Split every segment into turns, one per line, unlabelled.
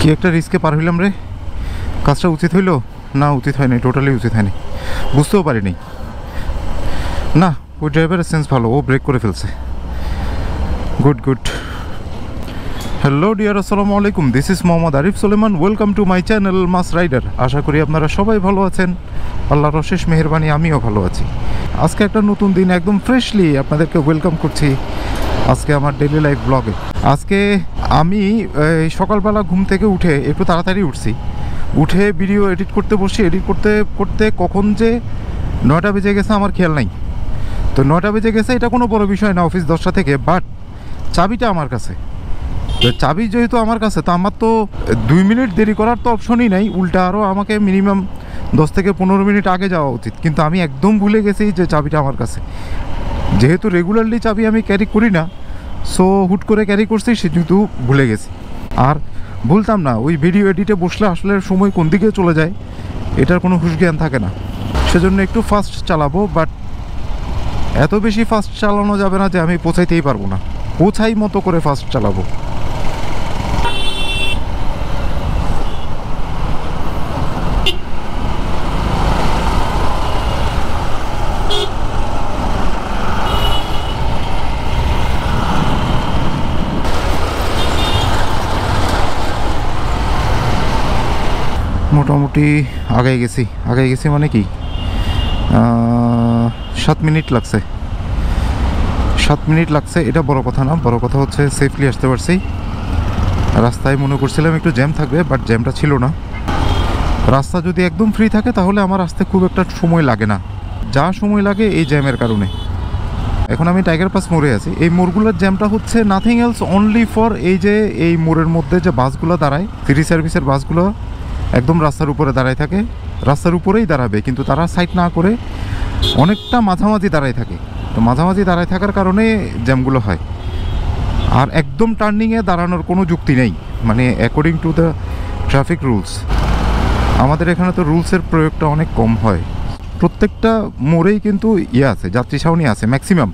কি একটা রিস্কে পার হইলাম রে। কাজটা উচিত হইল না? উচিত হয়নি, টোটালি উচিত হয়নি, বুঝতেও পারিনি। না, ওই ড্রাইভারের সেন্স ভালো, ও ব্রেক করে ফেলছে। Good good. হ্যালো ডিয়ার, আসসালামু আলাইকুম। This is Mohammad Arif Suleman. Welcome to my channel mass rider. আশা করি আপনারা সবাই ভালো আছেন। আল্লাহর অশেষ মেহেরবানি, আমিও ভালো আছি। আজকে একটা নতুন দিন, একদম ফ্রেশলি আপনাদেরকে ওয়েলকাম করছি আজকে আমার ডেইলি লাইফ ব্লগে। আজকে আমি সকালবেলা ঘুম থেকে উঠে একটু তাড়াতাড়ি উঠছি, উঠে ভিডিও এডিট করতে বসি। এডিট করতে করতে কখন যে 9টা বেজে গেছে আমার খেয়াল নাই। তো 9টা বেজে গেছে, এটা কোনো বড় বিষয় না, অফিস 10টা থেকে। বাট চাবিটা আমার কাছে। তো চাবি যেহেতু আমার কাছে, তো আমার তো 2 মিনিট দেরি করার তো অপশনই নাই, উল্টা আরও আমাকে মিনিমাম 10 থেকে 15 মিনিট আগে যাওয়া উচিত। কিন্তু আমি একদম ভুলে গেছি যে চাবিটা আমার কাছে। যেহেতু রেগুলারলি চাবি আমি ক্যারি করি না, সো হুট করে ক্যারি করছি, সেহেতু ভুলে গেছি। আর ভুলতাম না, ওই ভিডিও এডিটে বসলে আসলে সময় কোন দিকে চলে যায় এটার কোনো হুঁশ জ্ঞান থাকে না। সেজন্য একটু ফাস্ট চালাবো, বাট এত বেশি ফাস্ট চালানো যাবে না যে আমি পৌঁছাইতেই পারবো না। পৌঁছাই মতো করে ফাস্ট চালাবো। মোটামুটি আগাই গেছি মানে কি 7 মিনিট লাগছে। 7 মিনিট লাগছে, এটা বড় কথা না। বড় কথা হচ্ছে সেফলি আসতে পারছি। রাস্তায় মনে করছিলাম একটু জ্যাম থাকবে, বাট জ্যামটা ছিল না। রাস্তা যদি একদম ফ্রি থাকে তাহলে আমার আসতে খুব একটা সময় লাগে না, যা সময় লাগে এই জ্যামের কারণে। এখন আমি টাইগার পাস মোড়ে আছি। এই মোড়গুলোর জ্যামটা হচ্ছে নাথিং এলস, অনলি ফর এই যে এই মোড়ের মধ্যে যে বাসগুলো দাঁড়ায়, সিটি সার্ভিসের বাসগুলো একদম রাস্তার উপরে দাঁড়ায় থাকে। রাস্তার উপরেই দাঁড়াবে, কিন্তু তারা সাইড না করে অনেকটা মাঝামাঝি দাঁড়ায় থাকে। তো মাঝামাঝি দাঁড়ায় থাকার কারণে জ্যামগুলো হয়। আর একদম টার্নিংয়ে দাঁড়ানোর কোনো যুক্তি নেই, মানে according to the traffic rules. আমাদের এখানে তো রুলসের প্রয়োগটা অনেক কম হয়। প্রত্যেকটা মোড়েই কিন্তু আছে, যাত্রী ছাউনি আছে ম্যাক্সিমাম।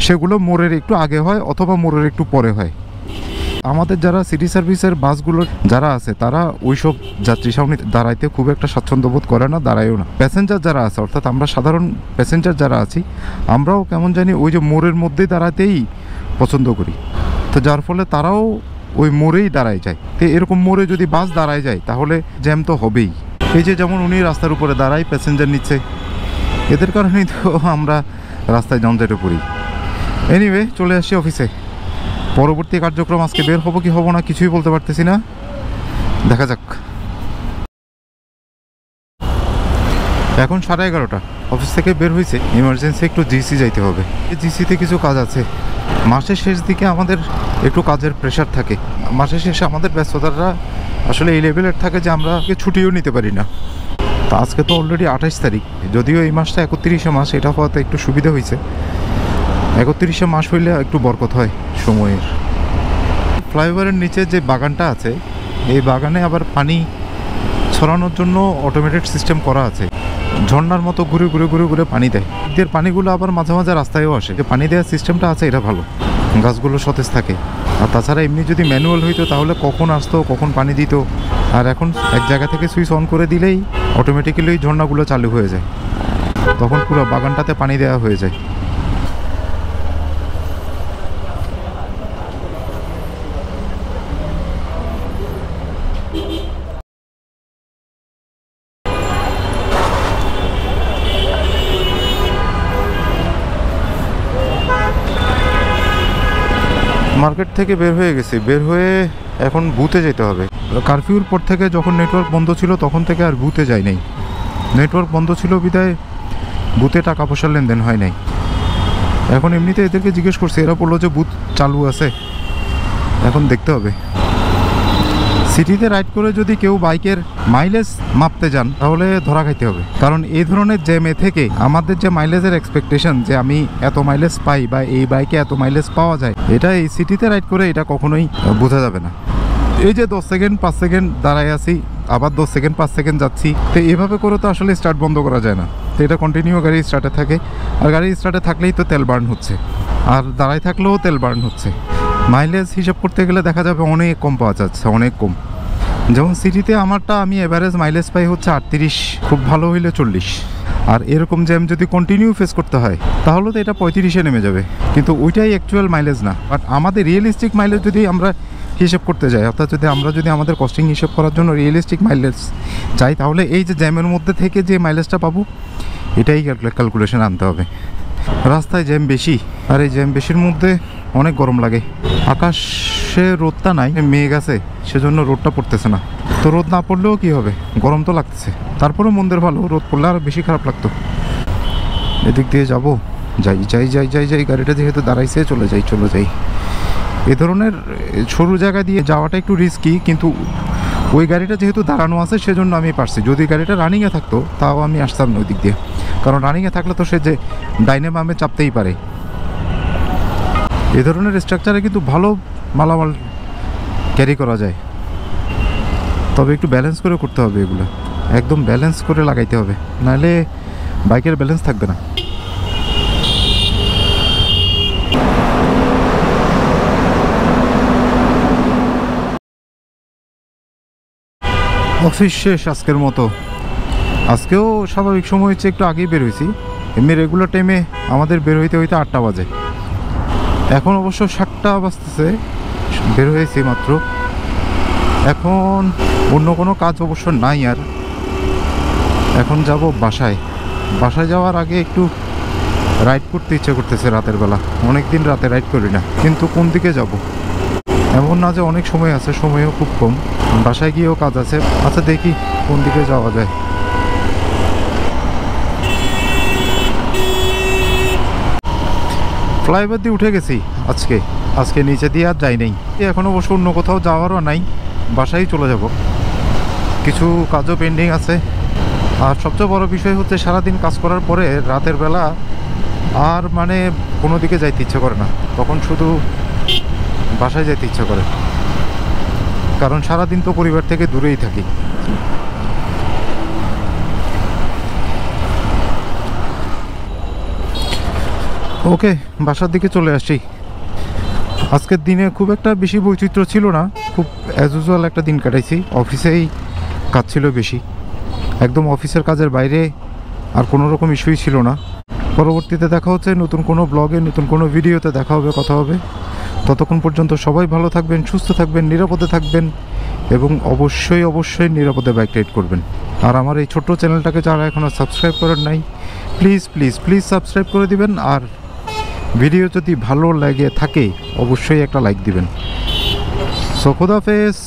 সেগুলো মোড়ের একটু আগে হয় অথবা মোড়ের একটু পরে হয়। আমাদের যারা সিটি সার্ভিসের বাসগুলোর যারা আছে, তারা ওইসব যাত্রী ছাউনি দাঁড়াইতে খুব একটা স্বাচ্ছন্দ্য বোধ করে না, দাঁড়ায়ও না। প্যাসেঞ্জার যারা আছে, অর্থাৎ আমরা সাধারণ প্যাসেঞ্জার যারা আছি, আমরাও কেমন জানি ওই যে মোড়ের মধ্যেই দাঁড়াতেই পছন্দ করি। তো যার ফলে তারাও ওই মোড়েই দাঁড়ায় যায়। তো এরকম মোড়ে যদি বাস দাঁড়ায় যায় তাহলে জ্যাম তো হবেই। এই যে যেমন উনি রাস্তার উপরে দাঁড়ায়, প্যাসেঞ্জার নিচ্ছে, এদের কারণেই তো আমরা রাস্তায় যানজটে পড়ি। এনিওয়ে, চলে আসছি অফিসে। পরবর্তী কার্যক্রম আজকে বের হবো কি হবো না কিছুই বলতে পারতেছি না, দেখা যাক। এখন 11:30, অফিস থেকে বের হয়েছে। ইমার্জেন্সি একটু জিসি যাইতে হবে। জিসিতে কিছু কাজ আছে। মাসের শেষ দিকে আমাদের একটু কাজের প্রেশার থাকে। মাসের শেষে আমাদের ব্যস্ততাটা আসলে এই লেভেলের থাকে যে আমরা ছুটিও নিতে পারি না। তা আজকে তো অলরেডি 28 তারিখ, যদিও এই মাসটা 31শে মাস, এটা হওয়াতে একটু সুবিধা হয়েছে। 31শে মাস হইলে একটু বরকত হয় সময়ের। ফ্লাইওভারের নিচে যে বাগানটা আছে, এই বাগানে আবার পানি ছড়ানোর জন্য অটোমেটেড সিস্টেম করা আছে। ঝর্ণার মতো ঘুরে ঘুরে ঘুরে ঘুরে পানি দেয়। এদের পানিগুলো আবার মাঝে মাঝে রাস্তায়ও আসে। যে পানি দেওয়ার সিস্টেমটা আছে, এটা ভালো, গাছগুলো সতেজ থাকে। আর তাছাড়া এমনি যদি ম্যানুয়াল হইতো তাহলে কখন আসতো, কখন পানি দিত। আর এখন এক জায়গা থেকে সুইচ অন করে দিলেই অটোমেটিক্যালি ঝর্ণাগুলো চালু হয়ে যায়, তখন পুরো বাগানটাতে পানি দেওয়া হয়ে যায়। মার্কেট থেকে বের হয়ে গেছি, বের হয়ে এখন বুথে যেতে হবে। কারফিউর পর থেকে যখন নেটওয়ার্ক বন্ধ ছিল তখন থেকে আর বুথে যাই নাই। নেটওয়ার্ক বন্ধ ছিল বিধায় বুথে টাকা পয়সার লেনদেন হয় নাই। এখন এমনিতে এদেরকে জিজ্ঞেস করছি, এরা বললো যে বুথ চালু আছে, এখন দেখতে হবে। সিটিতে রাইড করে যদি কেউ বাইকের মাইলেজ মাপতে যান তাহলে ধরা খাইতে হবে, কারণ এই ধরনের জ্যামে থেকে আমাদের যে মাইলেজের এক্সপেকটেশন যে আমি এত মাইলেজ পাই বা এই বাইকে এত মাইলেজ পাওয়া যায়, এটা এই সিটিতে রাইড করে এটা কখনোই বোঝা যাবে না। এই যে 10 সেকেন্ড 5 সেকেন্ড দাঁড়ায় আছি, আবার 10 সেকেন্ড 5 সেকেন্ড যাচ্ছি, তো এভাবে করে তো আসলে স্টার্ট বন্ধ করা যায় না। তো এটা কন্টিনিউ গাড়ি স্টার্টে থাকে, আর গাড়ি স্টার্টে থাকলেই তো তেল বার্ন হচ্ছে, আর দাঁড়ায় থাকলেও তেল বার্ন হচ্ছে। মাইলেজ হিসাব করতে গেলে দেখা যাবে অনেক কম পাওয়া যাচ্ছে, অনেক কম। যেমন সিটিতে আমারটা আমি এভারেজ মাইলেজ পাই হচ্ছে 38, খুব ভালো হইলে 40। আর এরকম জ্যাম যদি কন্টিনিউ ফেস করতে হয় তাহলে তো এটা 35-এ নেমে যাবে, কিন্তু ওইটাই অ্যাকচুয়াল মাইলেজ না। বাট আমাদের রিয়েলিস্টিক মাইলেজ যদি আমরা হিসেব করতে যাই, অর্থাৎ আমরা যদি আমাদের কস্টিং হিসেব করার জন্য রিয়েলিস্টিক মাইলেজ চাই, তাহলে এই যে জ্যামের মধ্যে থেকে যে মাইলেজটা পাবো এটাই ক্যালকুলেশন আনতে হবে। রাস্তায় জ্যাম বেশি, আর এই জ্যাম বেশির মধ্যে অনেক গরম লাগে। আকাশে রোদটা নাই, মেঘ আছে, সেজন্য রোদটা পড়তেছে না। তো রোদ না পড়লেও কি হবে, গরম তো লাগতেছে। তারপরেও মন্দের ভালো, রোদ পড়লে আর বেশি খারাপ লাগতো। এদিক দিয়ে যাবো, যাই যাই যাই যাই যাই গাড়িটা যেহেতু দাঁড়াইছে চলে যাই। এ ধরনের সরু জায়গা দিয়ে যাওয়াটা একটু রিস্কি, কিন্তু ওই গাড়িটা যেহেতু দাঁড়ানো আছে সেজন্য আমি পারছি। যদি গাড়িটা রানিংয়ে থাকতো তাও আমি আসতাম না ওই দিক দিয়ে, কারণ রানিংয়ে থাকলে তো সে যে ডাইনে বামে চাপতেই পারে। এ ধরনের স্ট্রাকচারে কিন্তু ভালো মালামাল ক্যারি করা যায়, তবে একটু ব্যালেন্স করে করতে হবে। এগুলো একদম ব্যালেন্স করে লাগাইতে হবে, নাহলে বাইকের ব্যালেন্স থাকবে না। অফিস শেষ আজকের মতো। আজকেও স্বাভাবিক সময় হচ্ছে একটু আগেই বের হয়েছি। এমনি রেগুলার টাইমে আমাদের বের হইতে 8টা বাজে। এখন অবশ্য 7টা বাজতেছে, বের হয়েছি মাত্র। এখন অন্য কোনো কাজ অবশ্য নাই আর। এখন যাব বাসায়। বাসায় যাওয়ার আগে একটু রাইড করতে ইচ্ছে করতেছে রাতের বেলা। অনেক দিন রাতে রাইড করি না, কিন্তু কোন দিকে যাব এমন না যে অনেক সময় আছে, সময়ও খুব কম। বাসায় গিয়েও কাজ আছে। আচ্ছা দেখি কোন দিকে যাওয়া যায়। ফ্লাইওভার দিয়ে উঠে গেছি আজকে নিচে দিয়ে আর যাই নাই। এখন অবশ্য অন্য কোথাও যাওয়ারও নাই, বাসায় চলে যাব। কিছু কাজও পেন্ডিং আছে। আর সবচেয়ে বড় বিষয় হচ্ছে সারাদিন কাজ করার পরে রাতের বেলা আর মানে কোনো দিকে যাইতে ইচ্ছে করে না, তখন শুধু বাসায় যেতে ইচ্ছে করে, কারণ সারাদিন তো পরিবার থেকে দূরেই থাকি। ওকে, বাসার দিকে চলে আসি। আজকের দিনে খুব একটা বেশি বৈচিত্র্য ছিল না, খুব অ্যাজ ইউজুয়াল একটা দিন কাটাইছি। অফিসেই কাজ ছিল বেশি, একদম অফিসের কাজের বাইরে আর কোনো রকম ইস্যুই ছিল না। পরবর্তীতে দেখা হচ্ছে নতুন কোনো ব্লগে, নতুন কোনো ভিডিওতে দেখা হবে, কথা হবে। ততক্ষণ পর্যন্ত সবাই ভালো থাকবেন, সুস্থ থাকবেন, নিরাপদে থাকবেন এবং অবশ্যই নিরাপদে বাইক রাইড করবেন। আর আমার এই ছোট্ট চ্যানেলটাকে যারা এখনও সাবস্ক্রাইব করেন নাই, প্লিজ সাবস্ক্রাইব করে দিবেন। আর ভিডিও যদি ভালো লাগে থাকে অবশ্যই একটা লাইক দিবেন। সো খোদাফেজ।